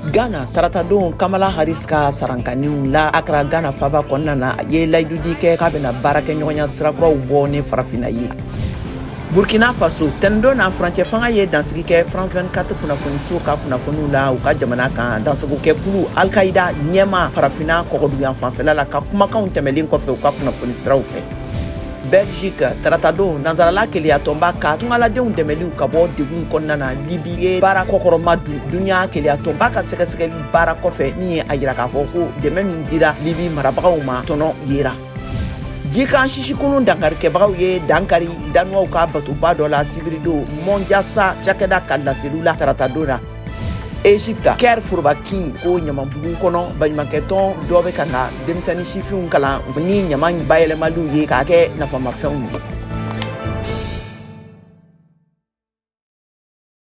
Ghana taratadon Kamala Harris ka sarankaniw la Accra Ghana faba kɔnɔna na a ye layidudi kɛ k'a bɛna baara kɛ ɲɔgɔnya sirakuraw bɔ ni farafina ye. Burkina Faso tɛnidon n'a furancɛ fanga ye dansigi kɛ France 24 kunnafoniso ka kunnafoniw la u ka jamana kan dansagokɛkulu Al-Qaïda ɲɛma farafina kɔgɔduyan fanfɛla la ka kumakanw tɛmɛlen kɔfɛ u ka kunnafoni siraw fɛ. Belgique taratadon nanzarala keleyatɔnba ka tungaladenw dɛmɛliw ka bɔ degun kɔnɔna na Libi ye baara kɔkɔrɔma dunya keleyatɔnba ka sɛgɛsɛgɛli baara kɔfɛ min ye a yira k'a fɔ ko dɛmɛ min dira Libi marabagaw ma tɔnɔ yera. Jikan sisikunun dankarikɛbagaw ye dankari danuwaw ka batoba dɔ la sibirido Mondiasa cakɛda ka laseliw la taratadon na. Egypte Caire forobakin ko ɲamanbugu kɔnɔ baɲumankɛtɔn dɔ bɛ ka na denmisɛnnin sifinw kalan ni ɲaman bayɛlɛmaliw ye k'a kɛ nafamafɛnw ye.